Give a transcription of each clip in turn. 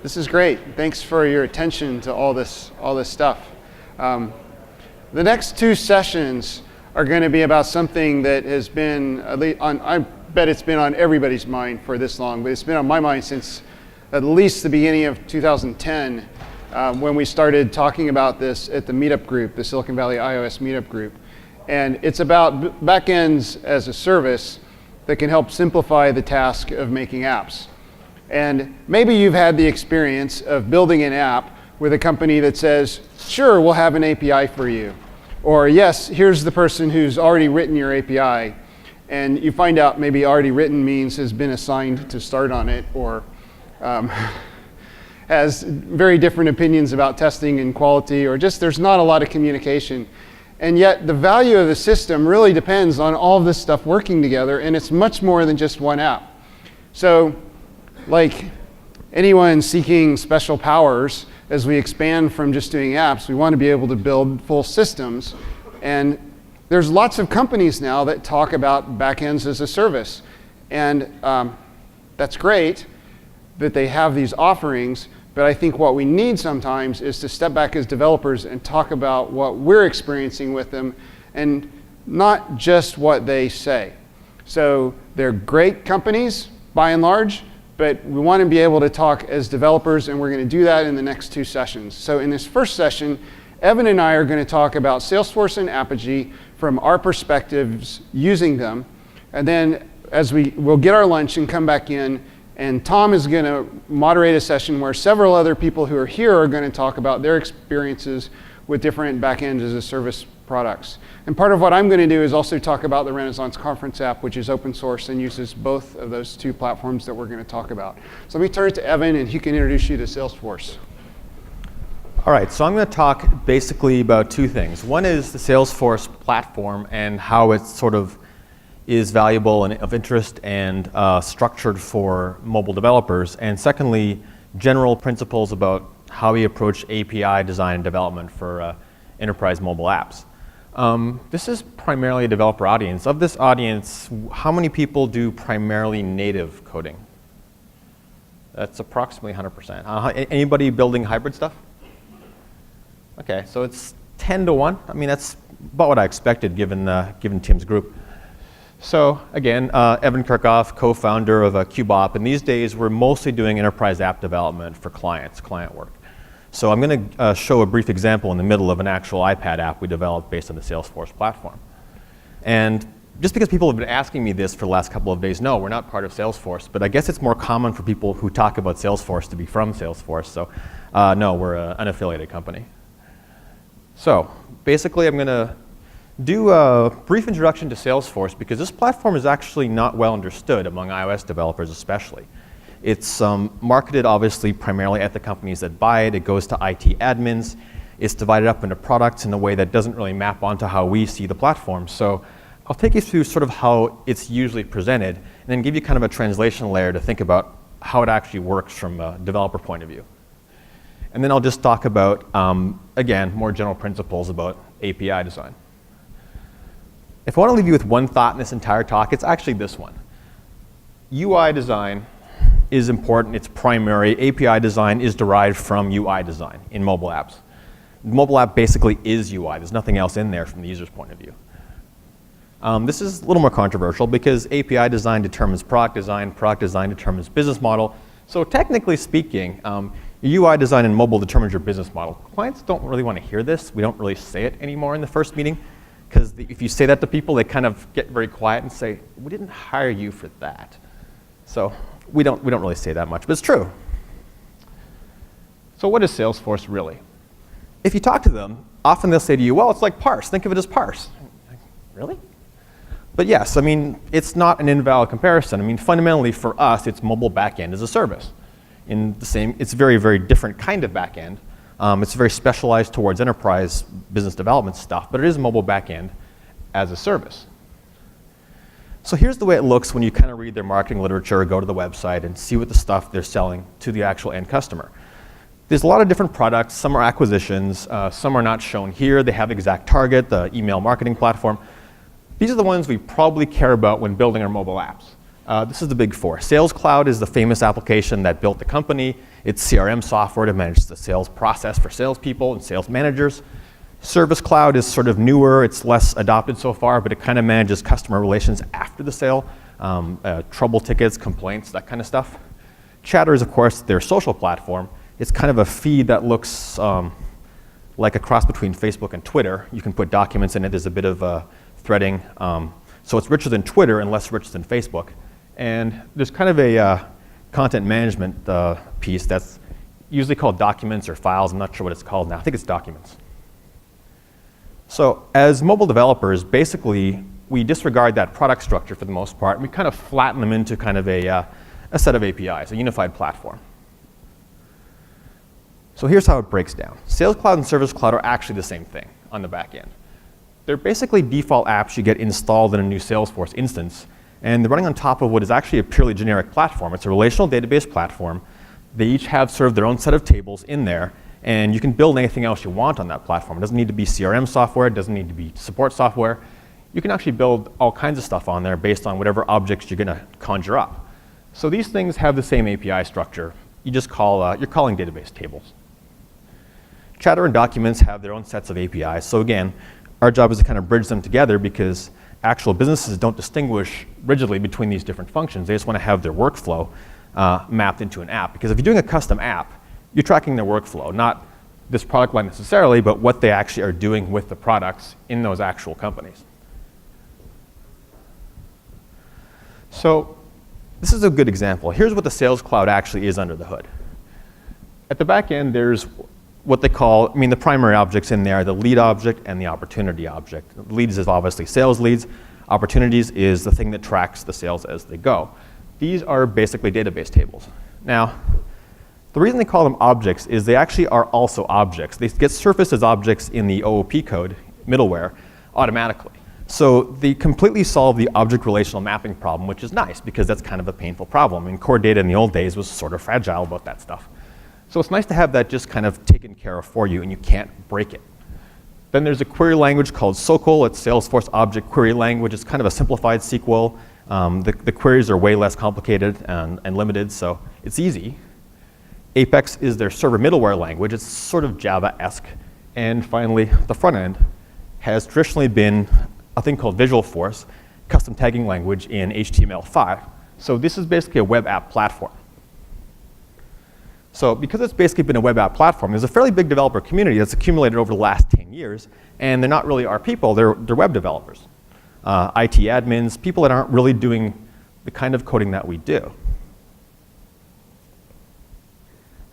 This is great. Thanks for your attention to all this stuff. The next 2 sessions are going to be about something that has been, I bet it's been on everybody's mind for this long, but it's been on my mind since at least the beginning of 2010, when we started talking about this at the Meetup group, the Silicon Valley iOS Meetup group. And it's about backends as a service that can help simplify the task of making apps. And maybe you've had the experience of building an app with a company that says, sure, we'll have an API for you. Or yes, here's the person who's already written your API. And you find out maybe already written means has been assigned to start on it, or has very different opinions about testing and quality, or just there's not a lot of communication. And yet the value of the system really depends on all of this stuff working together, and it's much more than just one app. So like anyone seeking special powers, as we expand from just doing apps, we want to be able to build full systems. And there's lots of companies now that talk about backends as a service. And that's great that they have these offerings, but I think what we need sometimes is to step back as developers and talk about what we're experiencing with them, and not just what they say. So they're great companies, by and large, but we want to be able to talk as developers, and we're going to do that in the next 2 sessions. So in this first session, Evan and I are going to talk about Salesforce and Apogee from our perspectives using them. And then as we'll get our lunch and come back in, and Tom is going to moderate a session where several other people who are here are going to talk about their experiences with different backend as a service products. And part of what I'm going to do is also talk about the Renaissance Conference app, which is open source and uses both of those 2 platforms that we're going to talk about. So let me turn it to Evan, and he can introduce you to Salesforce. All right, so I'm going to talk basically about 2 things. One is the Salesforce platform and how it sort of is valuable and of interest and structured for mobile developers. And secondly, general principles about how we approach API design and development for enterprise mobile apps. This is primarily a developer audience. Of this audience, how many people do primarily native coding? That's approximately 100%. Anybody building hybrid stuff? Okay, so it's 10 to 1. I mean, that's about what I expected given Tim's group. So again, Evan Kirchhoff, co-founder of CubeOp, and these days we're mostly doing enterprise app development for clients, client work. So I'm going to show a brief example in the middle of an actual iPad app we developed based on the Salesforce platform. And just because people have been asking me this for the last couple of days, no, we're not part of Salesforce, but I guess it's more common for people who talk about Salesforce to be from Salesforce. So no, we're an unaffiliated company. So basically I'm going to do a brief introduction to Salesforce because this platform is actually not well understood among iOS developers especially. It's marketed obviously primarily at the companies that buy it. It goes to IT admins. It's divided up into products in a way that doesn't really map onto how we see the platform. So I'll take you through sort of how it's usually presented and then give you kind of a translation layer to think about how it actually works from a developer point of view. And then I'll just talk about, again, more general principles about API design. If I want to leave you with one thought in this entire talk, it's actually this one. UI design is important, it's primary. API design is derived from UI design in mobile apps. Mobile app basically is UI. There's nothing else in there from the user's point of view. This is a little more controversial because API design determines product design determines business model. So technically speaking, UI design in mobile determines your business model. Clients don't really want to hear this. We don't really say it anymore in the first meeting. Because if you say that to people, they kind of get very quiet and say, we didn't hire you for that. So we don't really say that much, but it's true. So what is Salesforce really? If you talk to them, often they'll say to you, well, it's like parse. Think of it as parse. Really? But yes, I mean, it's not an invalid comparison. I mean, fundamentally for us, it's mobile backend as a service. It's a very, very different kind of backend. It's very specialized towards enterprise business development stuff, but it is mobile backend as a service. So here's the way it looks when you kind of read their marketing literature, go to the website, and see what the stuff they're selling to the actual end customer. There's a lot of different products. Some are acquisitions. Some are not shown here. They have ExactTarget, the email marketing platform. These are the ones we probably care about when building our mobile apps. This is the big four. Sales Cloud is the famous application that built the company. It's CRM software to manage the sales process for salespeople and sales managers. Service Cloud is sort of newer. It's less adopted so far, but it kind of manages customer relations after the sale, trouble tickets, complaints, that kind of stuff. Chatter is, of course, their social platform. It's kind of a feed that looks like a cross between Facebook and Twitter. You can put documents in it. There's a bit of threading. So it's richer than Twitter and less rich than Facebook. And there's kind of a content management piece that's usually called documents or files. I'm not sure what it's called now. I think it's documents. So as mobile developers, basically, we disregard that product structure for the most part, and we kind of flatten them into kind of a set of APIs, a unified platform. So here's how it breaks down. Sales Cloud and Service Cloud are actually the same thing on the back end. They're basically default apps you get installed in a new Salesforce instance, and they're running on top of what is actually a purely generic platform. It's a relational database platform. They each have sort of their own set of tables in there, and you can build anything else you want on that platform. It doesn't need to be CRM software. It doesn't need to be support software. You can actually build all kinds of stuff on there based on whatever objects you're going to conjure up. So these things have the same API structure. You just call, you're calling database tables. Chatter and Documents have their own sets of APIs. So again, our job is to kind of bridge them together because actual businesses don't distinguish rigidly between these different functions. They just want to have their workflow mapped into an app. Because if you're doing a custom app, you're tracking their workflow, not this product line necessarily, but what they actually are doing with the products in those actual companies. So this is a good example. Here's what the Sales Cloud actually is under the hood. At the back end, there's what they call, the primary objects in there are the lead object and the opportunity object. Leads is obviously sales leads. Opportunities is the thing that tracks the sales as they go. These are basically database tables. Now, the reason they call them objects is they actually are also objects. They get surfaced as objects in the OOP code, middleware, automatically. So they completely solve the object relational mapping problem, which is nice because that's kind of a painful problem. And core data in the old days was sort of fragile about that stuff. So it's nice to have that just kind of taken care of for you and you can't break it. Then there's a query language called SOQL. It's Salesforce Object Query Language. It's kind of a simplified SQL. The queries are way less complicated and limited, so it's easy. Apex is their server middleware language. It's sort of Java-esque. And finally, the front end has traditionally been a thing called Visualforce, custom tagging language in HTML5. So this is basically a web app platform. So because it's basically been a web app platform, there's a fairly big developer community that's accumulated over the last 10 years, and they're not really our people, they're web developers. IT admins, people that aren't really doing the kind of coding that we do.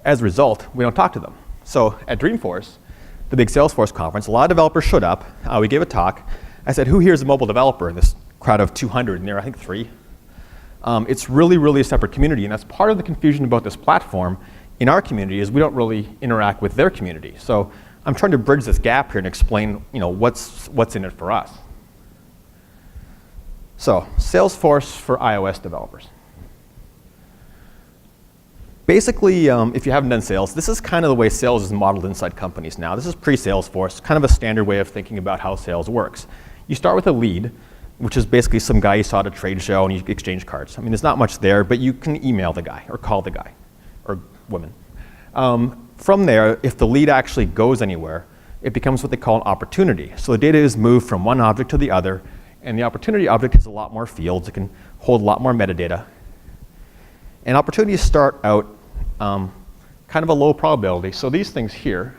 As a result, we don't talk to them. So at Dreamforce, the big Salesforce conference, a lot of developers showed up. We gave a talk. I said, who here is a mobile developer in this crowd of 200? And there were, I think, 3. It's really, really a separate community. And that's part of the confusion about this platform in our community is we don't really interact with their community. So I'm trying to bridge this gap here and explain what's in it for us. So Salesforce for iOS developers. Basically, if you haven't done sales, this is kind of the way sales is modeled inside companies now. This is pre-Salesforce, kind of a standard way of thinking about how sales works. You start with a lead, which is basically some guy you saw at a trade show and you exchange cards. There's not much there, but you can email the guy or call the guy or women. From there, if the lead actually goes anywhere, it becomes what they call an opportunity. So the data is moved from one object to the other, and the opportunity object has a lot more fields. It can hold a lot more metadata. And opportunities start out kind of a low probability. So these things here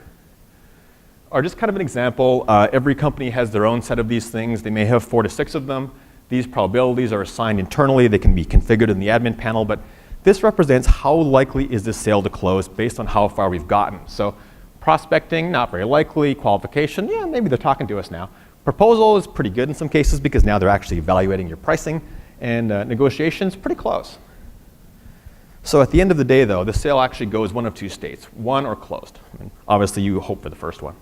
are just kind of an example. Every company has their own set of these things. They may have 4 to 6 of them. These probabilities are assigned internally. They can be configured in the admin panel. But this represents how likely is this sale to close based on how far we've gotten. So prospecting, not very likely. Qualification, yeah, maybe they're talking to us now. Proposal is pretty good in some cases because now they're actually evaluating your pricing. And negotiations, pretty close. So at the end of the day, though, the sale actually goes one of 2 states, won or closed. Obviously, you hope for the first one.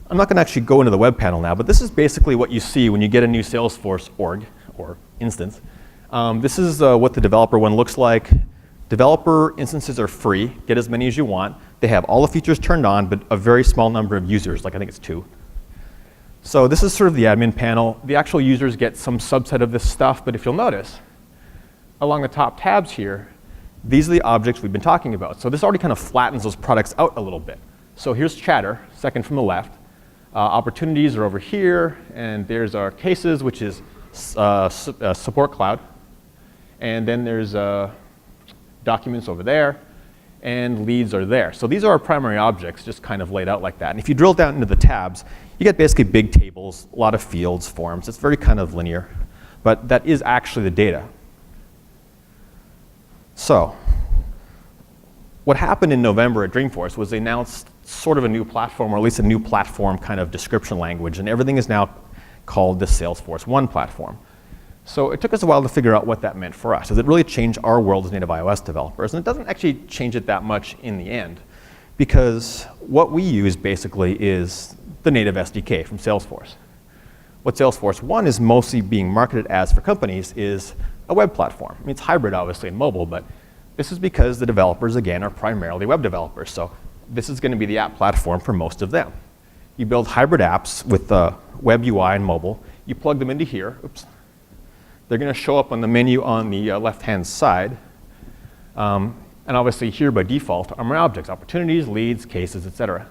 I'm not going to actually go into the web panel now, but this is basically what you see when you get a new Salesforce org or instance. This is what the developer one looks like. Developer instances are free. Get as many as you want. They have all the features turned on, but a very small number of users, like I think it's 2. So this is sort of the admin panel. The actual users get some subset of this stuff, but if you'll notice, along the top tabs here, these are the objects we've been talking about. So this already kind of flattens those products out a little bit. So here's chatter, second from the left. Opportunities are over here, and there's our cases, which is support cloud. And then there's documents over there, and leads are there. So these are our primary objects, just kind of laid out like that. And if you drill down into the tabs, you get basically big tables, a lot of fields, forms. It's very kind of linear, but that is actually the data. So what happened in November at Dreamforce was they announced sort of a new platform, or at least a new platform kind of description language, and everything is now called the Salesforce One platform. So it took us a while to figure out what that meant for us. Does it really change our world as native iOS developers? And it doesn't actually change it that much in the end, because what we use basically is the native SDK from Salesforce. What Salesforce One is mostly being marketed as for companies is a web platform. I mean, it's hybrid, obviously, and mobile, but this is because the developers, again, are primarily web developers. So this is going to be the app platform for most of them. You build hybrid apps with web UI and mobile. You plug them into here. Oops. They're going to show up on the menu on the left-hand side. And obviously here by default are my objects, opportunities, leads, cases, etc.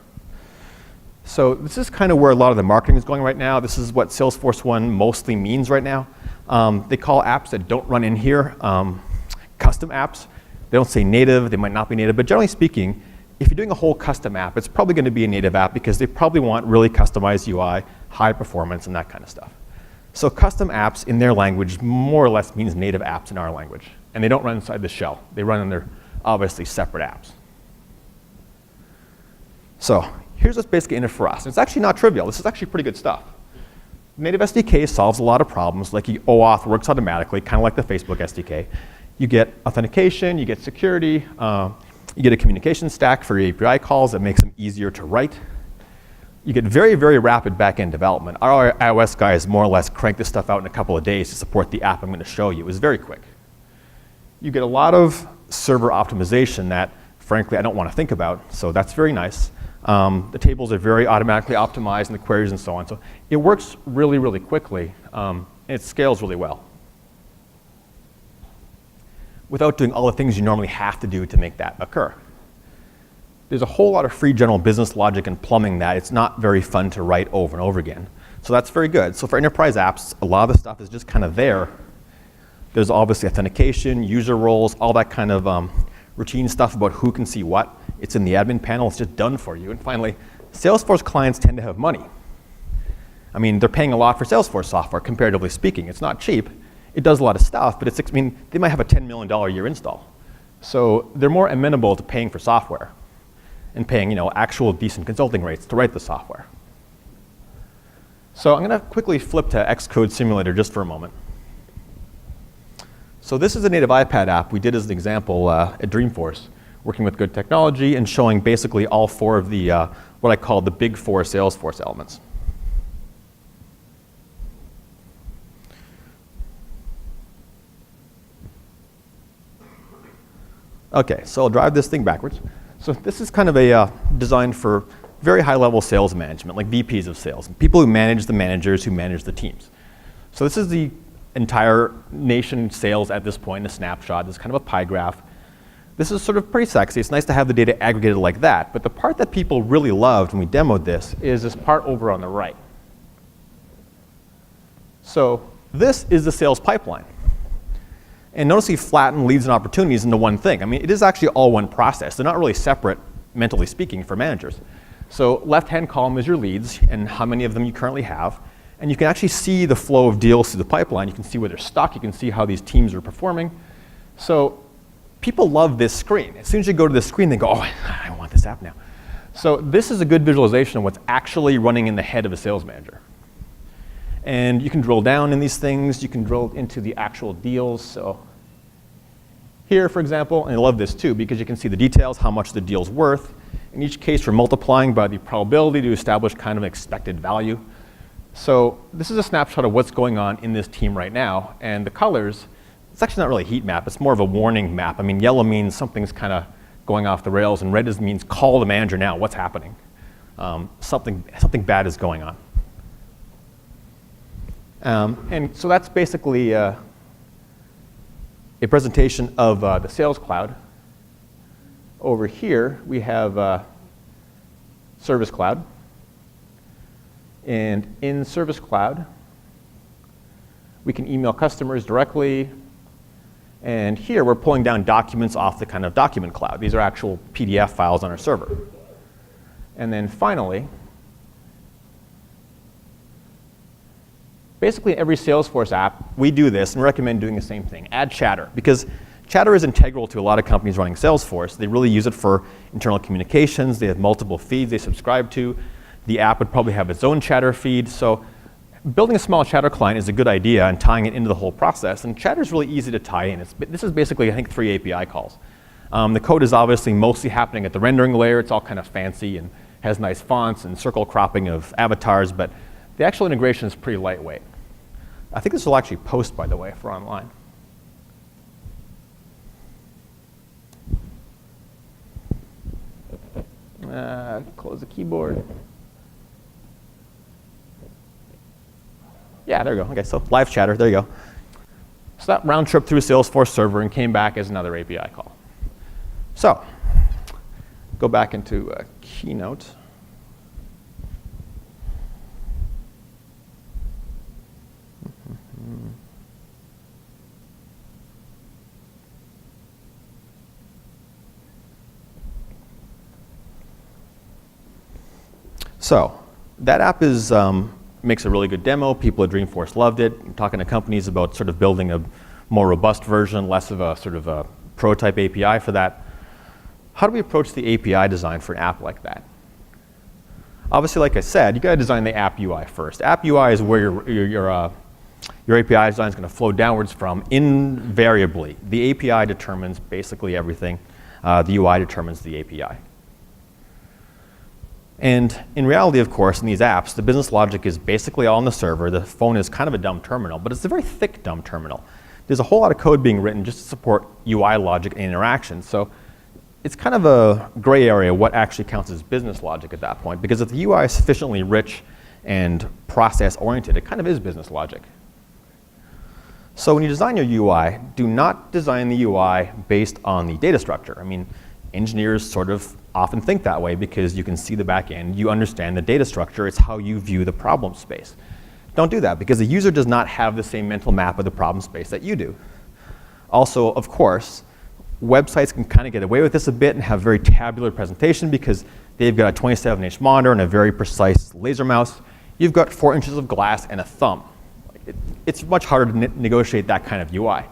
So this is kind of where a lot of the marketing is going right now. This is what Salesforce One mostly means right now. They call apps that don't run in here custom apps. They don't say native, they might not be native, but generally speaking, if you're doing a whole custom app, it's probably going to be a native app because they probably want really customized UI, high performance, and that kind of stuff. So custom apps in their language more or less means native apps in our language. And they don't run inside the shell. They run in their obviously separate apps. So here's what's basically in it for us. It's actually not trivial. This is actually pretty good stuff. Native SDK solves a lot of problems, like OAuth works automatically, kind of like the Facebook SDK. You get authentication, you get security, you get a communication stack for your API calls that makes them easier to write. You get very, very rapid back-end development. Our iOS guys more or less crank this stuff out in a couple of days to support the app I'm going to show you. It was very quick. You get a lot of server optimization that, frankly, I don't want to think about, so that's very nice. The tables are very automatically optimized, and the queries and so on. So it works really, really quickly, and it scales really well, without doing all the things you normally have to do to make that occur. There's a whole lot of free general business logic and plumbing that it's not very fun to write over and over again. So that's very good. So for enterprise apps, a lot of the stuff is just kind of there. There's obviously authentication, user roles, all that kind of routine stuff about who can see what. It's in the admin panel. It's just done for you. And finally, Salesforce clients tend to have money. I mean, they're paying a lot for Salesforce software, comparatively speaking. It's not cheap. It does a lot of stuff, but I mean, they might have a $10 million a year install. So they're more amenable to paying for software and paying, actual decent consulting rates to write the software. So I'm going to quickly flip to Xcode Simulator just for a moment. So this is a native iPad app we did as an example at Dreamforce, working with good technology and showing basically all four of the, what I call the big four Salesforce elements. Okay, so I'll drive this thing backwards. So this is kind of a designed for very high-level sales management, like VPs of sales, people who manage the managers who manage the teams. So this is the entire nation sales at this point in a snapshot. This is kind of a pie graph. This is sort of pretty sexy. It's nice to have the data aggregated like that. But the part that people really loved when we demoed this is this part over on the right. So this is the sales pipeline. And notice we flatten leads and opportunities into one thing. I mean, it is actually all one process. They're not really separate, mentally speaking, for managers. So left-hand column is your leads and how many of them you currently have. And you can actually see the flow of deals through the pipeline. You can see where they're stuck. You can see how these teams are performing. So people love this screen. As soon as you go to this screen, they go, oh, I want this app now. So this is a good visualization of what's actually running in the head of a sales manager. And you can drill down in these things. You can drill into the actual deals. So here, for example, and I love this too, because you can see the details, how much the deal's worth. In each case, we're multiplying by the probability to establish kind of an expected value. So this is a snapshot of what's going on in this team right now. And the colors, it's actually not really a heat map. It's more of a warning map. I mean, yellow means something's kind of going off the rails, and red means call the manager now. What's happening? Something bad is going on. And so that's basically a presentation of the Sales Cloud. Over here, we have Service Cloud. And in Service Cloud, we can email customers directly. And here, we're pulling down documents off the kind of document cloud. These are actual PDF files on our server. And then finally, basically every Salesforce app, we do this and recommend doing the same thing. Add chatter, because chatter is integral to a lot of companies running Salesforce. They really use it for internal communications. They have multiple feeds they subscribe to. The app would probably have its own chatter feed. So building a small chatter client is a good idea and tying it into the whole process. And chatter is really easy to tie in. This is basically, I think, 3 API calls. The code is obviously mostly happening at the rendering layer. It's all kind of fancy and has nice fonts and circle cropping of avatars, but the actual integration is pretty lightweight. I think this will actually post, by the way, for online. Close the keyboard. Yeah, there you go. Okay, so live chatter, there you go. So that round trip through a Salesforce server and came back as another API call. So go back into Keynote. So that app is makes a really good demo. People at Dreamforce loved it. I'm talking to companies about sort of building a more robust version, less of a sort of a prototype API for that. How do we approach the API design for an app like that? Obviously, like I said, you got to design the AppUI first. AppUI is where your API design is going to flow downwards from invariably. The API determines basically everything. The UI determines the API. And in reality, of course, in these apps, the business logic is basically all on the server. The phone is kind of a dumb terminal, but it's a very thick dumb terminal. There's a whole lot of code being written just to support UI logic and interaction. So it's kind of a gray area what actually counts as business logic at that point, because if the UI is sufficiently rich and process-oriented, it kind of is business logic. So when you design your UI, do not design the UI based on the data structure. I mean, engineers sort of often think that way because you can see the back end, you understand the data structure, it's how you view the problem space. Don't do that because the user does not have the same mental map of the problem space that you do. Also, of course, websites can kind of get away with this a bit and have very tabular presentation because they've got a 27-inch monitor and a very precise laser mouse. You've got 4 inches of glass and a thumb. It's much harder to negotiate that kind of UI.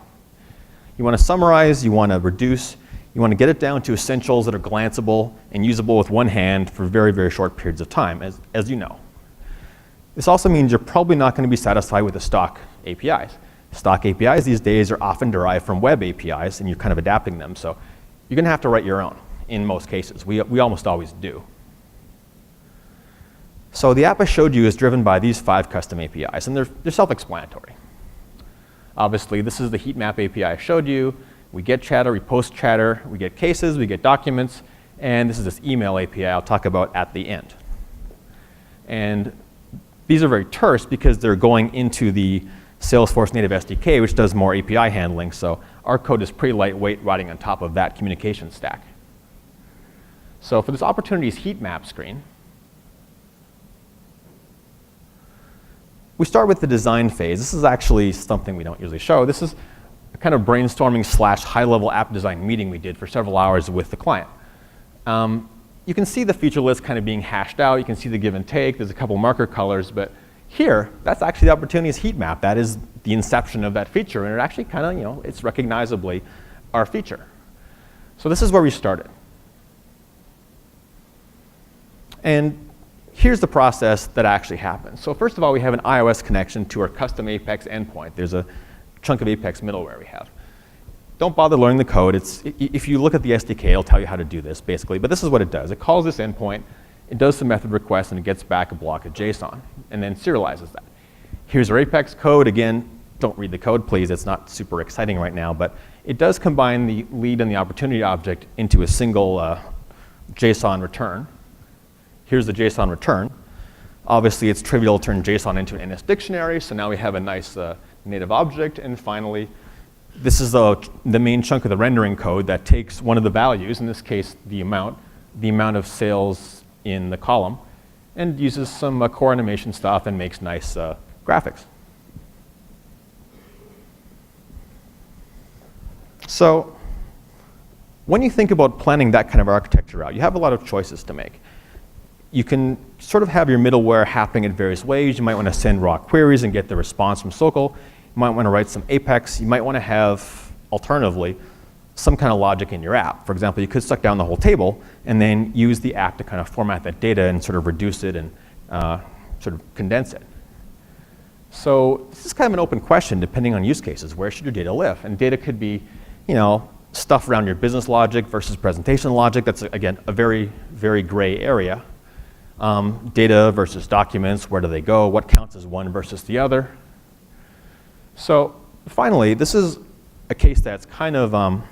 You want to summarize, you want to reduce, you want to get it down to essentials that are glanceable and usable with one hand for very, very short periods of time, as you know. This also means you're probably not going to be satisfied with the stock APIs. Stock APIs these days are often derived from web APIs, and you're kind of adapting them. So you're going to have to write your own in most cases. We almost always do. So the app I showed you is driven by these 5 custom APIs, and they're self-explanatory. Obviously, this is the Heatmap API I showed you. We get chatter, we post chatter, we get cases, we get documents, and this is this email API I'll talk about at the end. And these are very terse because they're going into the Salesforce native SDK, which does more API handling, so our code is pretty lightweight riding on top of that communication stack. So for this opportunities Heatmap screen, we start with the design phase. This is actually something we don't usually show. This is a kind of brainstorming / high-level app design meeting we did for several hours with the client. You can see the feature list kind of being hashed out. You can see the give and take. There's a couple marker colors, but here, that's actually the opportunities heat map. That is the inception of that feature, and it actually kind of, it's recognizably our feature. So this is where we started. And here's the process that actually happens. So first of all, we have an iOS connection to our custom Apex endpoint. There's a chunk of Apex middleware we have. Don't bother learning the code. If you look at the SDK, it'll tell you how to do this, basically. But this is what it does. It calls this endpoint, it does some method requests, and it gets back a block of JSON, and then serializes that. Here's our Apex code. Again, don't read the code, please. It's not super exciting right now, but it does combine the lead and the opportunity object into a single JSON return. Here's the JSON return. Obviously, it's trivial to turn JSON into an NS dictionary, so now we have a nice native object. And finally, this is the main chunk of the rendering code that takes one of the values, in this case, the amount of sales in the column, and uses some core animation stuff and makes nice graphics. So when you think about planning that kind of architecture out, you have a lot of choices to make. You can sort of have your middleware happening in various ways. You might want to send raw queries and get the response from SOCL. You might want to write some Apex. You might want to have, alternatively, some kind of logic in your app. For example, you could suck down the whole table and then use the app to kind of format that data and sort of reduce it and sort of condense it. So this is kind of an open question depending on use cases. Where should your data live? And data could be, stuff around your business logic versus presentation logic. That's, again, a very, very gray area. Data versus documents, where do they go? What counts as one versus the other? So finally, this is a case that's kind of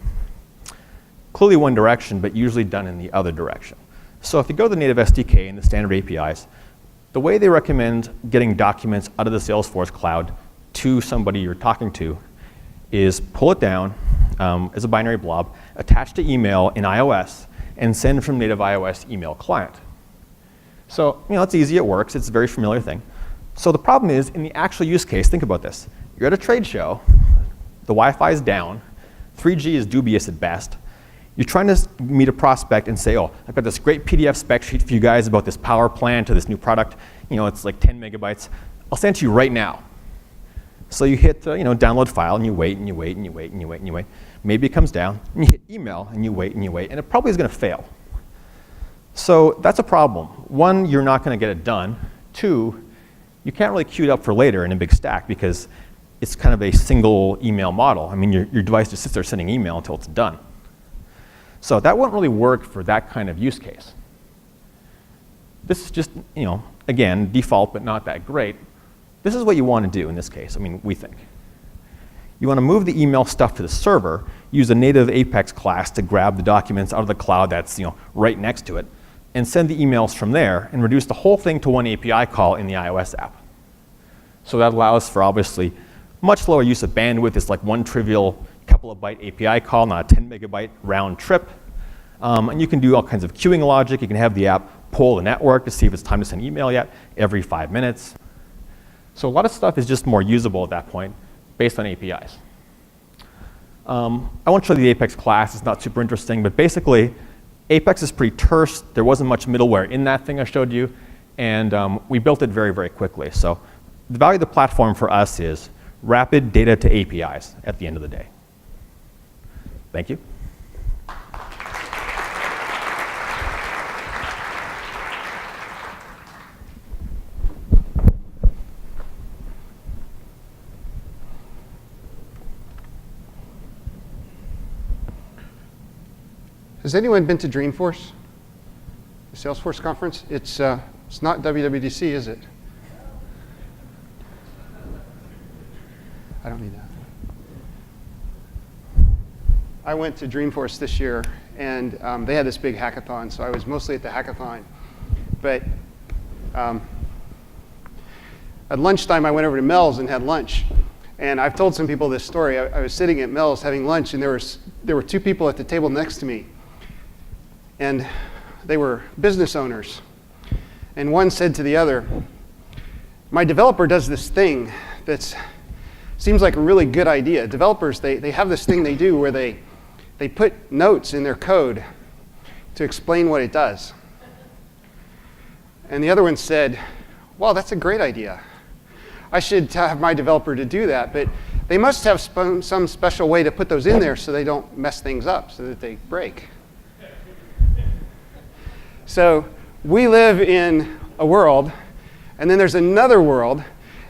clearly one direction, but usually done in the other direction. So if you go to the native SDK and the standard APIs, the way they recommend getting documents out of the Salesforce cloud to somebody you're talking to is pull it down as a binary blob, attach to email in iOS, and send from native iOS email client. So it's easy, it works, it's a very familiar thing. So the problem is, in the actual use case, think about this. You're at a trade show, the Wi-Fi is down, 3G is dubious at best. You're trying to meet a prospect and say, oh, I've got this great PDF spec sheet for you guys about this power plant or this new product. It's like 10 megabytes. I'll send it to you right now. So you hit download file, and you wait, and you wait, and you wait, and you wait, and you wait. Maybe it comes down, and you hit email, and you wait, and it probably is going to fail. So that's a problem. One, you're not going to get it done. Two, you can't really queue it up for later in a big stack because it's kind of a single email model. I mean, your device just sits there sending email until it's done. So that won't really work for that kind of use case. This is just, again, default, but not that great. This is what you want to do in this case, we think. You want to move the email stuff to the server, use a native Apex class to grab the documents out of the cloud that's right next to it, and send the emails from there, and reduce the whole thing to one API call in the iOS app. So that allows for, obviously, much lower use of bandwidth. It's like one trivial couple of byte API call, not a 10 megabyte round trip. And you can do all kinds of queuing logic. You can have the app poll the network to see if it's time to send email yet every 5 minutes. So a lot of stuff is just more usable at that point based on APIs. I won't show you the Apex class. It's not super interesting. But basically, Apex is pretty terse. There wasn't much middleware in that thing I showed you. And we built it very, very quickly. So the value of the platform for us is rapid data to APIs at the end of the day. Thank you. Has anyone been to Dreamforce? The Salesforce Conference? It's not WWDC, is it? I don't need that. I went to Dreamforce this year, and they had this big hackathon, so I was mostly at the hackathon. But at lunchtime, I went over to Mel's and had lunch. And I've told some people this story. I was sitting at Mel's having lunch, and there were two people at the table next to me. And they were business owners. And one said to the other, my developer does this thing that seems like a really good idea. Developers, they have this thing they do where they put notes in their code to explain what it does. And the other one said, well, that's a great idea. I should have my developer to do that, but they must have some special way to put those in there so they don't mess things up, so that they break. So we live in a world, and then there's another world,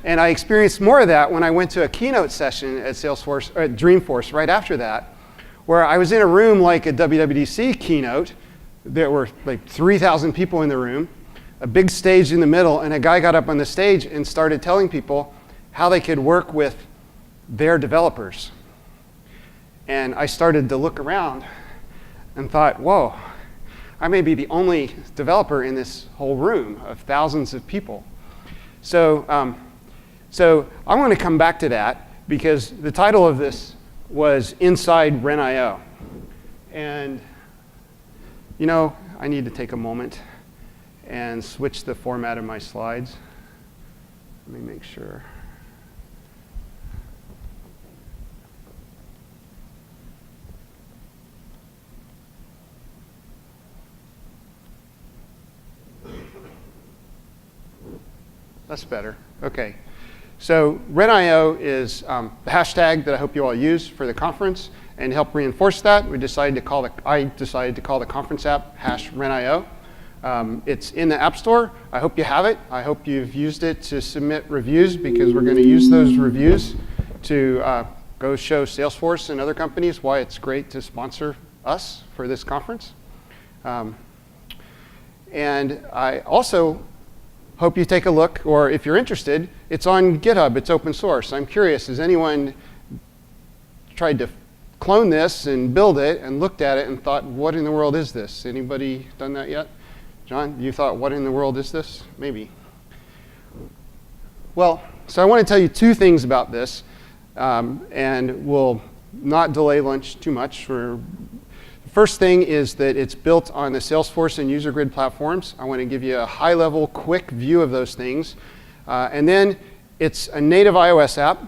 and I experienced more of that when I went to a keynote session at Salesforce, or at Dreamforce right after that, where I was in a room like a WWDC keynote. There were like 3,000 people in the room, a big stage in the middle, and a guy got up on the stage and started telling people how they could work with their developers. And I started to look around and thought, whoa, I may be the only developer in this whole room of thousands of people. So, so I want to come back to that because the title of this was Inside Ren.io. And, you know, I need to take a moment and switch the format of my slides. Let me make sure. That's better. OK. So Ren.io is the hashtag that I hope you all use for the conference. And to help reinforce that, I decided to call the conference app #Ren.io. It's in the App Store. I hope you have it. I hope you've used it to submit reviews because we're going to use those reviews to go show Salesforce and other companies why it's great to sponsor us for this conference. And I also hope you take a look, or if you're interested, it's on GitHub. It's open source. I'm curious, has anyone tried to clone this and build it and looked at it and thought, what in the world is this? Anybody done that yet? John, you thought, what in the world is this? Maybe. Well, so I want to tell you two things about this, and we'll not delay lunch too much. The first thing is that it's built on the Salesforce and UserGrid platforms. I want to give you a high-level, quick view of those things. And then it's a native iOS app,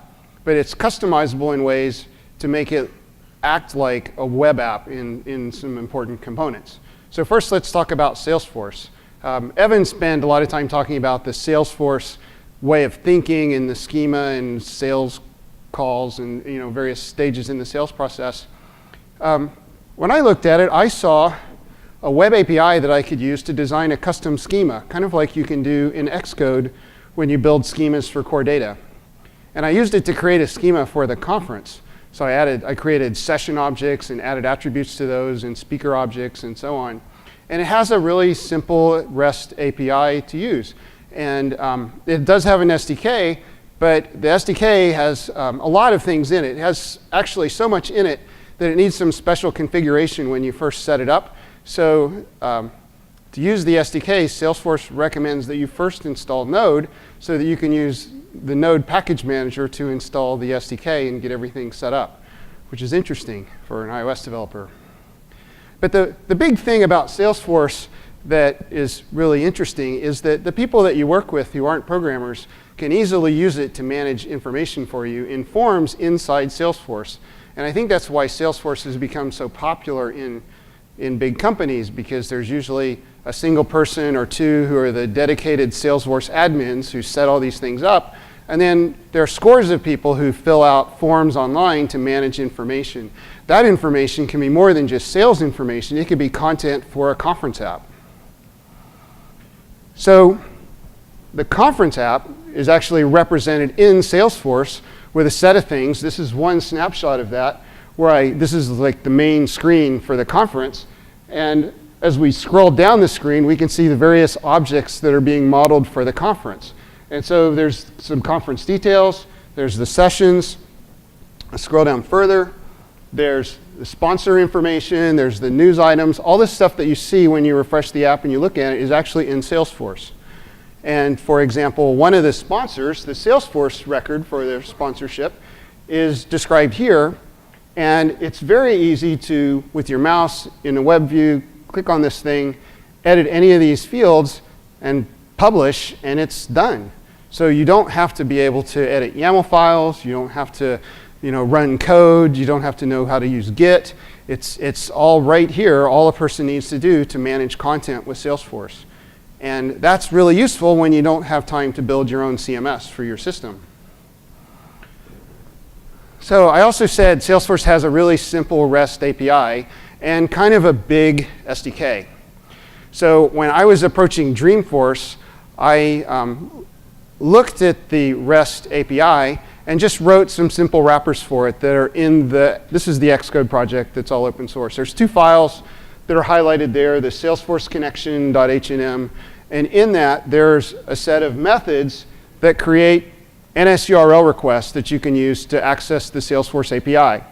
but it's customizable in ways to make it act like a web app in some important components. So first, let's talk about Salesforce. Evan spent a lot of time talking about the Salesforce way of thinking and the schema and sales calls and various stages in the sales process. When I looked at it, I saw a web API that I could use to design a custom schema, kind of like you can do in Xcode when you build schemas for core data. And I used it to create a schema for the conference. So I created session objects and added attributes to those and speaker objects and so on. And it has a really simple REST API to use. And it does have an SDK, but the SDK has a lot of things in it. It has actually so much in it that it needs some special configuration when you first set it up. So to use the SDK, Salesforce recommends that you first install Node so that you can use the Node package manager to install the SDK and get everything set up, which is interesting for an iOS developer. But the big thing about Salesforce that is really interesting is that the people that you work with who aren't programmers can easily use it to manage information for you in forms inside Salesforce. And I think that's why Salesforce has become so popular in big companies, because there's usually a single person or two who are the dedicated Salesforce admins who set all these things up. And then there are scores of people who fill out forms online to manage information. That information can be more than just sales information. It could be content for a conference app. So the conference app is actually represented in Salesforce with a set of things. This is one snapshot of that, where this is like the main screen for the conference. And as we scroll down the screen, we can see the various objects that are being modeled for the conference. And so there's some conference details. There's the sessions. I scroll down further. There's the sponsor information. There's the news items. All this stuff that you see when you refresh the app and you look at it is actually in Salesforce. And for example, one of the sponsors, the Salesforce record for their sponsorship, is described here. And it's very easy to, with your mouse in a web view, click on this thing, edit any of these fields, and publish, and it's done. So you don't have to be able to edit YAML files. You don't have to run code. You don't have to know how to use Git. It's all right here. All a person needs to do to manage content with Salesforce. And that's really useful when you don't have time to build your own CMS for your system. So I also said Salesforce has a really simple REST API and kind of a big SDK. So when I was approaching Dreamforce, I looked at the REST API and just wrote some simple wrappers for it that are in this is the Xcode project that's all open source. There's two files that are highlighted there, the Salesforce connection.hnm, and in that there's a set of methods that create NSURL requests that you can use to access the Salesforce API.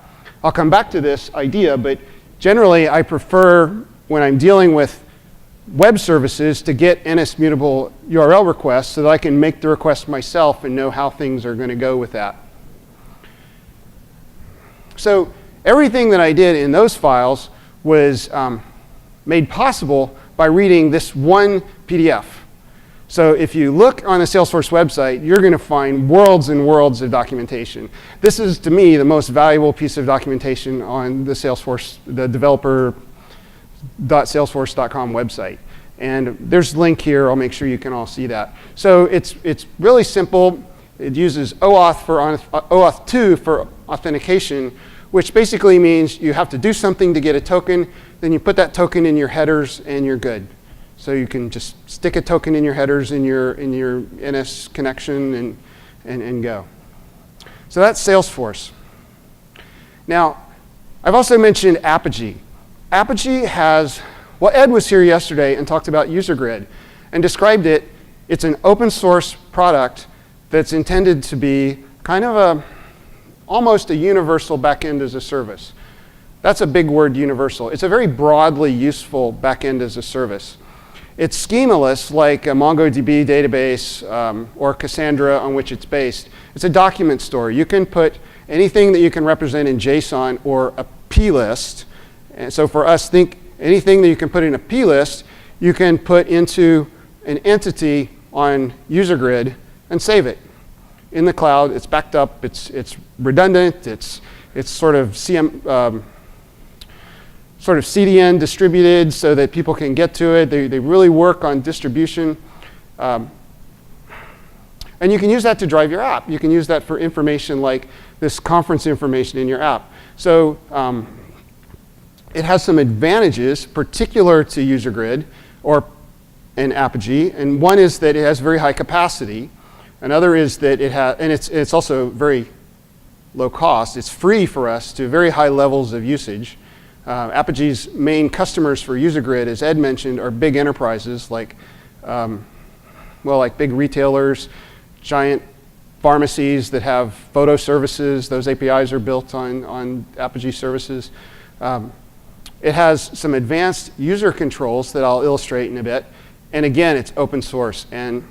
I'll come back to this idea, but generally I prefer, when I'm dealing with web services to get NS mutable URL requests so that I can make the request myself and know how things are going to go with that. So everything that I did in those files was made possible by reading this one PDF. So if you look on the Salesforce website, you're going to find worlds and worlds of documentation. This is, to me, the most valuable piece of documentation on the Salesforce, the developer.salesforce.com website. And there's a link here. I'll make sure you can all see that. So it's really simple. It uses OAuth 2 for authentication, which basically means you have to do something to get a token. Then you put that token in your headers, and you're good. So you can just stick a token in your headers in your NS connection and go. So that's Salesforce. Now, I've also mentioned Apogee. Apogee has, well, Ed was here yesterday and talked about UserGrid and described it. It's an open source product that's intended to be kind of almost a universal backend as a service. That's a big word, universal. It's a very broadly useful backend as a service. It's schemaless, like a MongoDB database or Cassandra on which it's based. It's a document store. You can put anything that you can represent in JSON or a plist. And so for us, think anything that you can put in a plist, you can put into an entity on UserGrid and save it. In the cloud, it's backed up, it's redundant, it's sort of CDN distributed so that people can get to it. They really work on distribution. And you can use that to drive your app. You can use that for information like this conference information in your app. So it has some advantages particular to UserGrid and Apogee. And one is that it has very high capacity. Another is that it has, and it's also very low cost. It's free for us to very high levels of usage. Apogee's main customers for UserGrid, as Ed mentioned, are big enterprises like big retailers, giant pharmacies that have photo services. Those APIs are built on Apogee services. It has some advanced user controls that I'll illustrate in a bit. And again, it's open source. And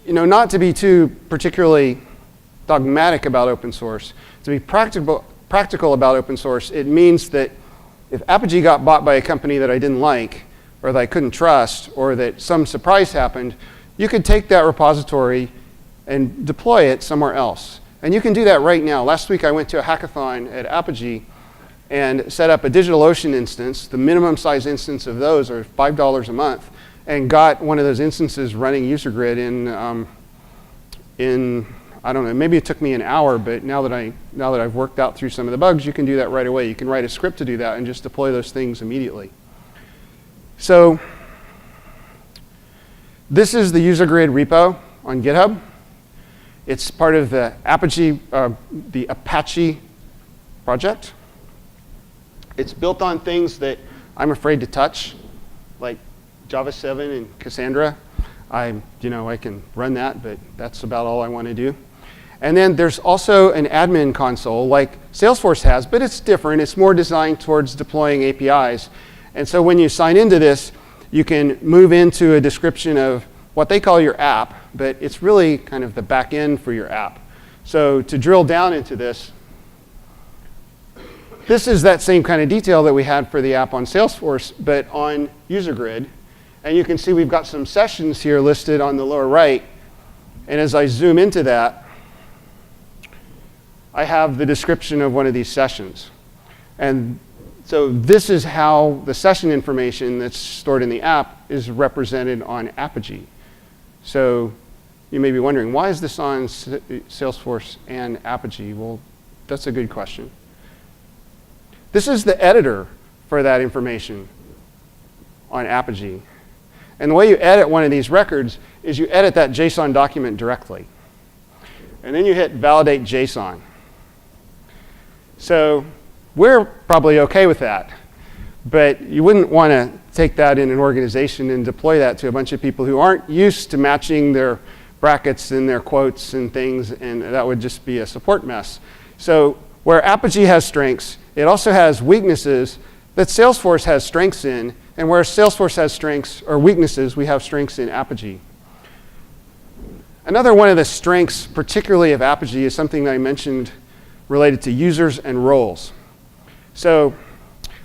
not to be too particularly dogmatic about open source, to be practical about open source, it means that if Apogee got bought by a company that I didn't like, or that I couldn't trust, or that some surprise happened, you could take that repository and deploy it somewhere else. And you can do that right now. Last week I went to a hackathon at Apogee and set up a DigitalOcean instance. The minimum size instance of those are $5 a month, and got one of those instances running UserGrid in I don't know, maybe it took me an hour, but now that I've worked out through some of the bugs, you can do that right away. You can write a script to do that and just deploy those things immediately. So this is the UserGrid repo on GitHub. It's part of the the Apache project. It's built on things that I'm afraid to touch, like Java 7 and Cassandra. I can run that, but that's about all I want to do. And then there's also an admin console like Salesforce has, but it's different. It's more designed towards deploying APIs. And so when you sign into this, you can move into a description of what they call your app, but it's really kind of the back end for your app. So to drill down into this, this is that same kind of detail that we had for the app on Salesforce, but on UserGrid. And you can see we've got some sessions here listed on the lower right. And as I zoom into that, I have the description of one of these sessions. And so this is how the session information that's stored in the app is represented on Apogee. So you may be wondering, why is this on Salesforce and Apogee? Well, that's a good question. This is the editor for that information on Apogee. And the way you edit one of these records is you edit that JSON document directly. And then you hit validate JSON. So we're probably OK with that. But you wouldn't want to take that in an organization and deploy that to a bunch of people who aren't used to matching their brackets and their quotes and things, and that would just be a support mess. So where Apogee has strengths, it also has weaknesses that Salesforce has strengths in, and where Salesforce has strengths or weaknesses, we have strengths in Apogee. Another one of the strengths, particularly of Apogee, is something that I mentioned related to users and roles. So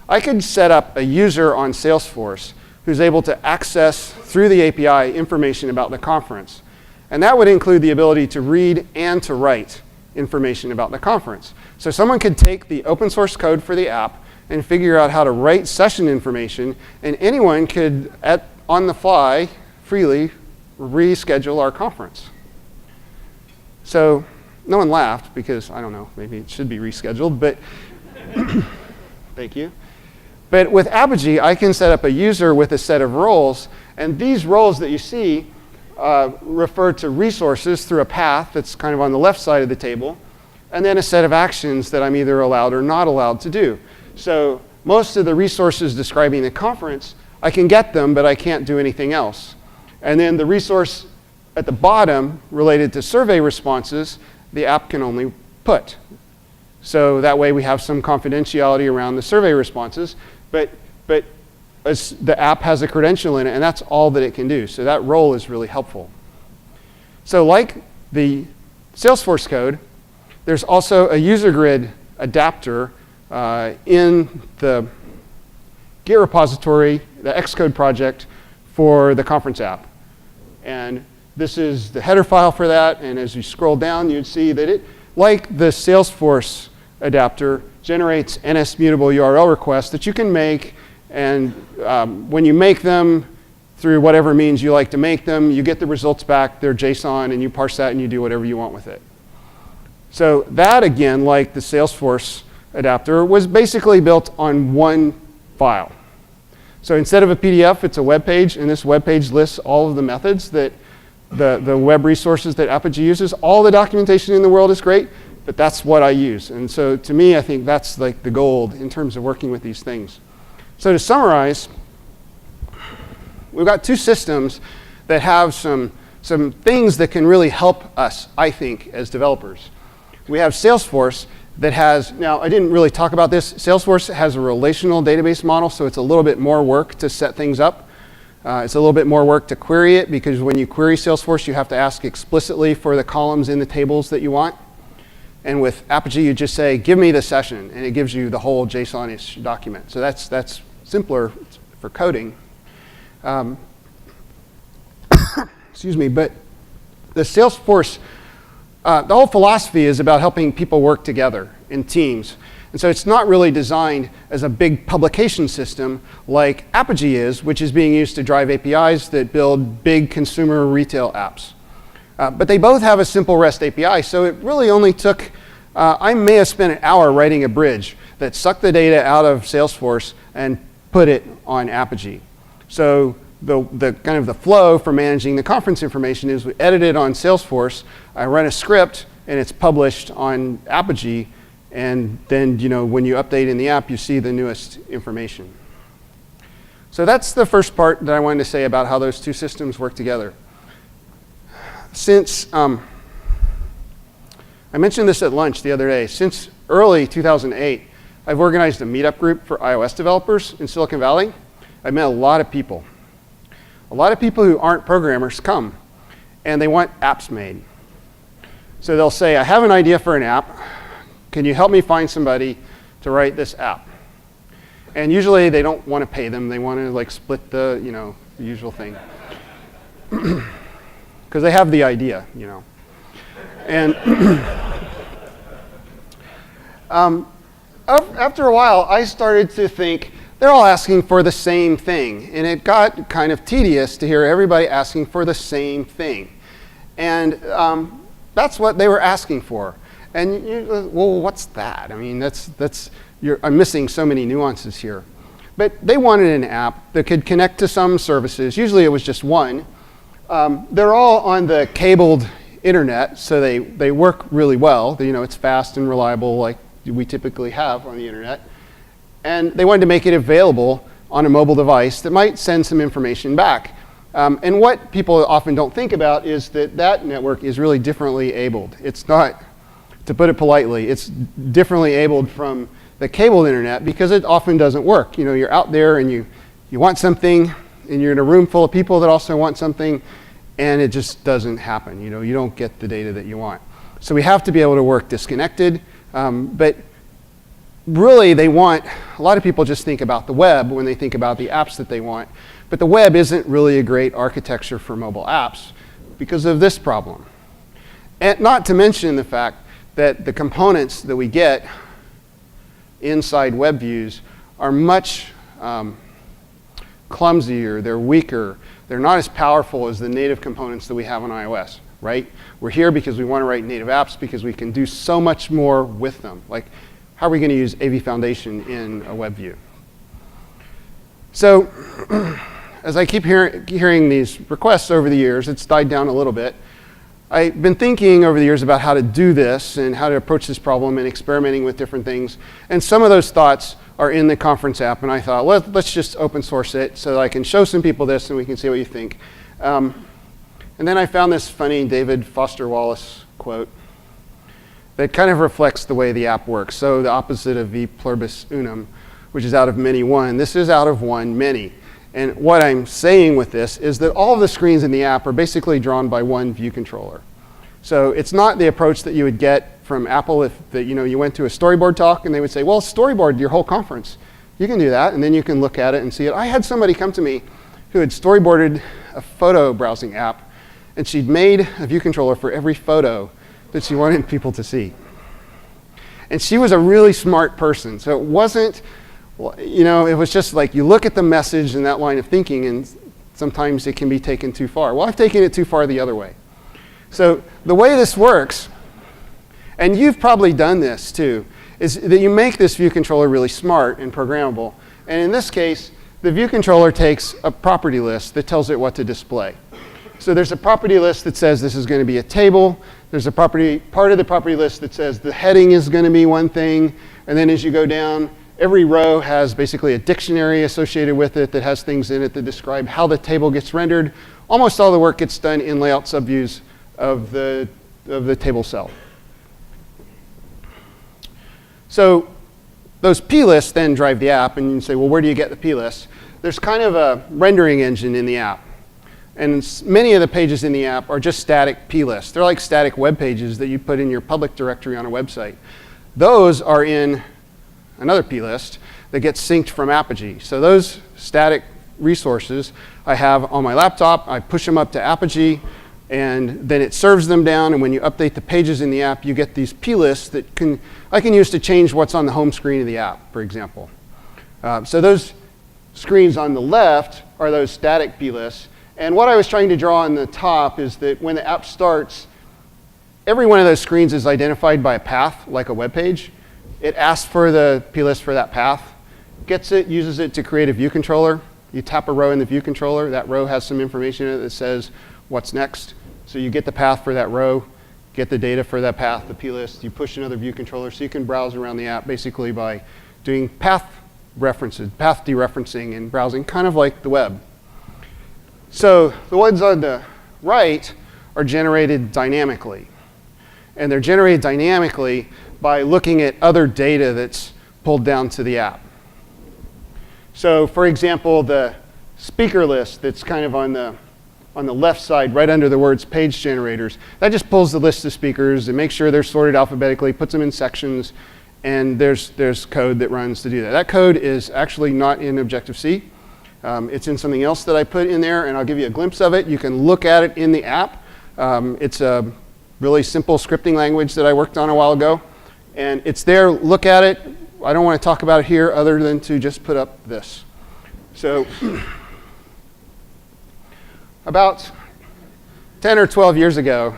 I could set up a user on Salesforce who's able to access through the API information about the conference. And that would include the ability to read and to write information about the conference. So someone could take the open source code for the app and figure out how to write session information, and anyone could, on the fly, freely reschedule our conference. So no one laughed because, I don't know, maybe it should be rescheduled, but thank you. But with Apogee, I can set up a user with a set of roles, and these roles that you see refer to resources through a path that's kind of on the left side of the table, and then a set of actions that I'm either allowed or not allowed to do. So most of the resources describing the conference, I can get them, but I can't do anything else. And then the resource at the bottom related to survey responses, the app can only put. So that way we have some confidentiality around the survey responses, but the app has a credential in it, and that's all that it can do. So that role is really helpful. So like the Salesforce code, there's also a UserGrid adapter in the Git repository, the Xcode project for the conference app. And this is the header file for that, and as you scroll down, you'd see that it, like the Salesforce adapter, generates NS mutable URL requests that you can make, and when you make them through whatever means you like to make them, you get the results back, they're JSON, and you parse that and you do whatever you want with it. So that, again, like the Salesforce adapter, was basically built on one file. So instead of a PDF, it's a web page, and this web page lists all of the methods that the web resources that Apogee uses. All the documentation in the world is great, but that's what I use. And so to me, I think that's like the gold in terms of working with these things. So to summarize, we've got two systems that have some things that can really help us, I think, as developers. We have Salesforce that has, now I didn't really talk about this, Salesforce has a relational database model, so it's a little bit more work to set things up. It's a little bit more work to query it, because when you query Salesforce, you have to ask explicitly for the columns in the tables that you want. And with Apogee, you just say, give me the session, and it gives you the whole JSON-ish document. So that's simpler for coding. Excuse me, but the Salesforce, the whole philosophy is about helping people work together in teams. And so it's not really designed as a big publication system like Apogee is, which is being used to drive APIs that build big consumer retail apps. But they both have a simple REST API, so it really only took, I may have spent an hour writing a bridge that sucked the data out of Salesforce and put it on Apogee. So the kind of the flow for managing the conference information is we edit it on Salesforce, I run a script, and it's published on Apogee, and then when you update in the app, you see the newest information. So that's the first part that I wanted to say about how those two systems work together. Since, I mentioned this at lunch the other day, since early 2008, I've organized a meetup group for iOS developers in Silicon Valley. I've met a lot of people. A lot of people who aren't programmers come, and they want apps made. So they'll say, I have an idea for an app. Can you help me find somebody to write this app? And usually they don't want to pay them. They want to like split the, the usual thing. Because they have the idea, And after a while, I started to think, they're all asking for the same thing. And it got kind of tedious to hear everybody asking for the same thing. And that's what they were asking for. And well, what's that? I mean, I'm missing so many nuances here. But they wanted an app that could connect to some services. Usually it was just one. They're all on the cabled internet, so they work really well. It's fast and reliable like we typically have on the internet. And they wanted to make it available on a mobile device that might send some information back. And what people often don't think about is that network is really differently abled. It's not, to put it politely, it's differently abled from the cable internet because it often doesn't work. You know, you're out there and you want something, and you're in a room full of people that also want something, and it just doesn't happen. You know, you don't get the data that you want. So we have to be able to work disconnected, but really a lot of people just think about the web when they think about the apps that they want, but the web isn't really a great architecture for mobile apps because of this problem. And not to mention the fact that the components that we get inside web views are much clumsier, they're weaker, they're not as powerful as the native components that we have on iOS, right? We're here because we want to write native apps because we can do so much more with them. Like, how are we going to use AV Foundation in a web view? So, as I keep hearing these requests over the years, it's died down a little bit. I've been thinking over the years about how to do this and how to approach this problem and experimenting with different things. And some of those thoughts are in the conference app, and I thought, let's just open source it so that I can show some people this and we can see what you think. And then I found this funny David Foster Wallace quote that kind of reflects the way the app works. So the opposite of v pluribus unum, which is out of many one, this is out of one many. And what I'm saying with this is that all of the screens in the app are basically drawn by one view controller. So it's not the approach that you would get from Apple if you went to a storyboard talk and they would say, well, storyboard your whole conference. You can do that, and then you can look at it and see it. I had somebody come to me who had storyboarded a photo browsing app, and she'd made a view controller for every photo that she wanted people to see. And she was a really smart person, so it wasn't, it was just like you look at the message in that line of thinking, and sometimes it can be taken too far. Well, I've taken it too far the other way. So the way this works, and you've probably done this too, is that you make this view controller really smart and programmable. And in this case, the view controller takes a property list that tells it what to display. So there's a property list that says this is going to be a table. There's a part of the property list that says the heading is going to be one thing. And then as you go down, every row has basically a dictionary associated with it that has things in it that describe how the table gets rendered. Almost all the work gets done in layout subviews of the table cell. So those p-lists then drive the app, and you say, well, where do you get the p-lists? There's kind of a rendering engine in the app. And many of the pages in the app are just static p-lists. They're like static web pages that you put in your public directory on a website. Those are in another p-list that gets synced from Apogee. So those static resources I have on my laptop, I push them up to Apogee, and then it serves them down, and when you update the pages in the app, you get these p-lists that I can use to change what's on the home screen of the app, for example. So those screens on the left are those static p-lists, and what I was trying to draw on the top is that when the app starts, every one of those screens is identified by a path, like a web page. It asks for the p-list for that path, gets it, uses it to create a view controller. You tap a row in the view controller, that row has some information in it that says what's next. So you get the path for that row, get the data for that path, the p-list, you push another view controller so you can browse around the app basically by doing path references, path dereferencing and browsing, kind of like the web. So the ones on the right are generated dynamically. And they're generated dynamically by looking at other data that's pulled down to the app. So for example, the speaker list that's kind of on the left side, right under the words page generators, that just pulls the list of speakers and makes sure they're sorted alphabetically, puts them in sections, and there's code that runs to do that. That code is actually not in Objective-C. It's in something else that I put in there, and I'll give you a glimpse of it. You can look at it in the app. It's a really simple scripting language that I worked on a while ago, and it's there. Look at it. I don't want to talk about it here other than to just put up this. So about 10 or 12 years ago,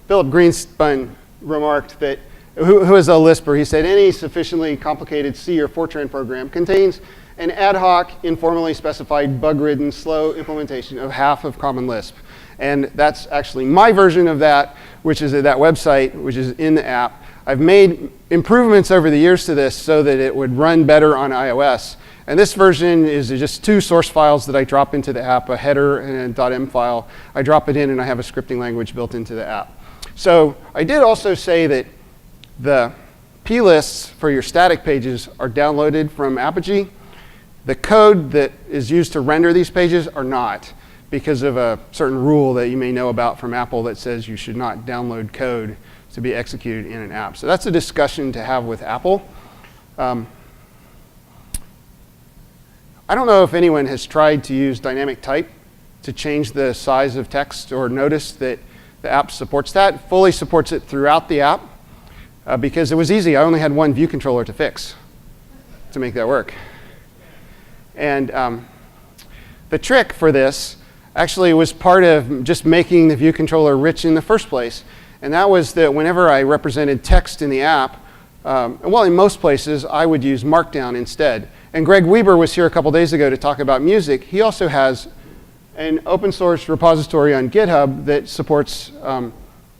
Philip Greenspun remarked that, who is a Lisper, he said, any sufficiently complicated C or Fortran program contains an ad hoc, informally specified, bug-ridden, slow implementation of half of Common Lisp. And that's actually my version of that, which is at that website, which is in the app. I've made improvements over the years to this so that it would run better on iOS. And this version is just two source files that I drop into the app, a header and a .m file. I drop it in, and I have a scripting language built into the app. So I did also say that the Plists for your static pages are downloaded from Apogee. The code that is used to render these pages are not, because of a certain rule that you may know about from Apple that says you should not download code to be executed in an app. So that's a discussion to have with Apple. I don't know if anyone has tried to use dynamic type to change the size of text or notice that the app supports that. Fully supports it throughout the app because it was easy. I only had one view controller to fix to make that work. And the trick for this actually was part of just making the view controller rich in the first place. And that was that whenever I represented text in the app, well, in most places, I would use Markdown instead. And Greg Weber was here a couple days ago to talk about music. He also has an open source repository on GitHub that supports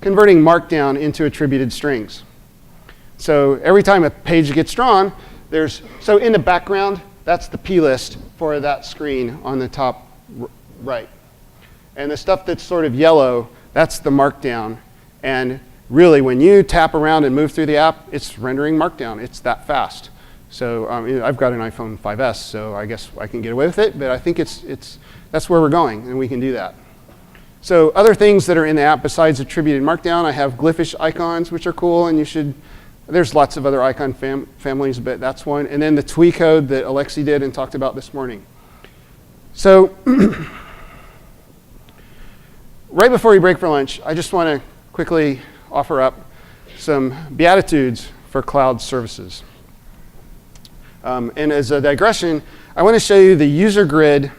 converting Markdown into attributed strings. So every time a page gets drawn, so in the background, that's the plist for that screen on the top right. And the stuff that's sort of yellow, that's the Markdown. And really, when you tap around and move through the app, it's rendering Markdown. It's that fast. So I've got an iPhone 5S, so I guess I can get away with it. But I think that's where we're going, and we can do that. So other things that are in the app besides attributed Markdown, I have glyphish icons, which are cool, and there's lots of other icon families, but that's one. And then the TWE code that Alexi did and talked about this morning. So right before we break for lunch, I just want to quickly offer up some beatitudes for cloud services. And as a digression, I want to show you the UserGrid.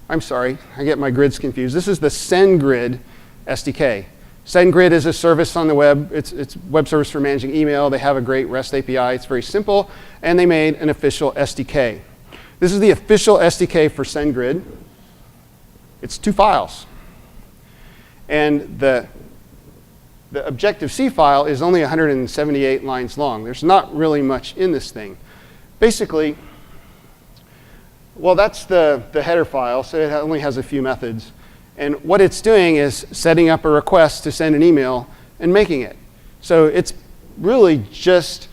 I'm sorry, I get my grids confused. This is the SendGrid SDK. SendGrid is a service on the web. It's a web service for managing email. They have a great REST API. It's very simple. And they made an official SDK. This is the official SDK for SendGrid. It's 2 files. And the Objective-C file is only 178 lines long. There's not really much in this thing. Basically, well, that's the header file, so it only has a few methods. And what it's doing is setting up a request to send an email and making it. So it's really just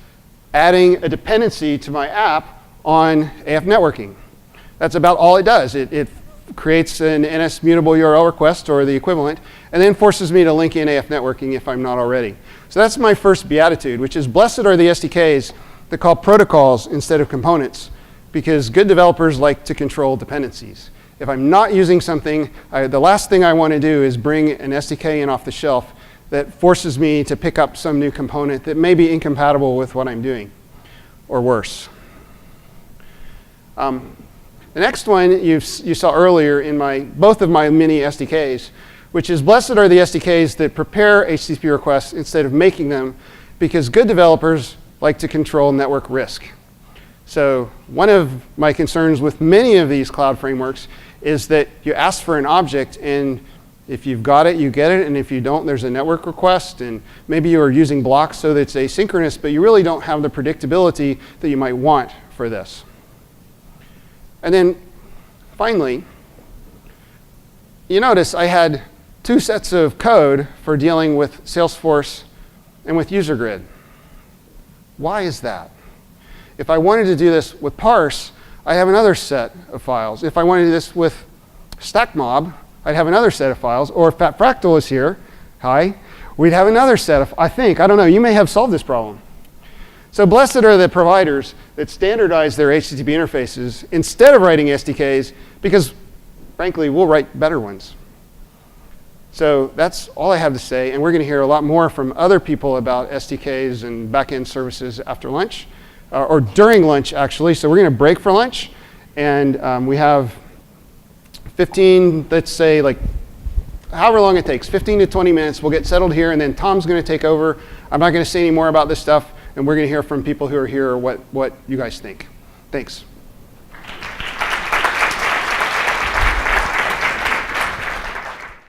adding a dependency to my app on AF networking. That's about all it does. It creates an NS mutable URL request or the equivalent, and then forces me to link in AF networking if I'm not already. So that's my first beatitude, which is blessed are the SDKs that call protocols instead of components, because good developers like to control dependencies. If I'm not using something, the last thing I want to do is bring an SDK in off the shelf that forces me to pick up some new component that may be incompatible with what I'm doing, or worse. The next one you saw earlier in both of my mini SDKs, which is blessed are the SDKs that prepare HTTP requests instead of making them, because good developers like to control network risk. So one of my concerns with many of these cloud frameworks is that you ask for an object, and if you've got it, you get it, and if you don't, there's a network request, and maybe you are using blocks so that it's asynchronous, but you really don't have the predictability that you might want for this. And then finally, you notice I had 2 sets of code for dealing with Salesforce and with UserGrid. Why is that? If I wanted to do this with parse, I have another set of files. If I wanted to do this with StackMob, I'd have another set of files. Or if FatFractal is here, hi, we'd have another set of, I don't know, you may have solved this problem. So blessed are the providers that standardize their HTTP interfaces instead of writing SDKs, because frankly, we'll write better ones. So that's all I have to say, and we're going to hear a lot more from other people about SDKs and backend services after lunch, or during lunch actually. So we're going to break for lunch, and we have 15, let's say like however long it takes, 15 to 20 minutes. We'll get settled here, and then Tom's going to take over. I'm not going to say any more about this stuff, and we're going to hear from people who are here what you guys think. Thanks.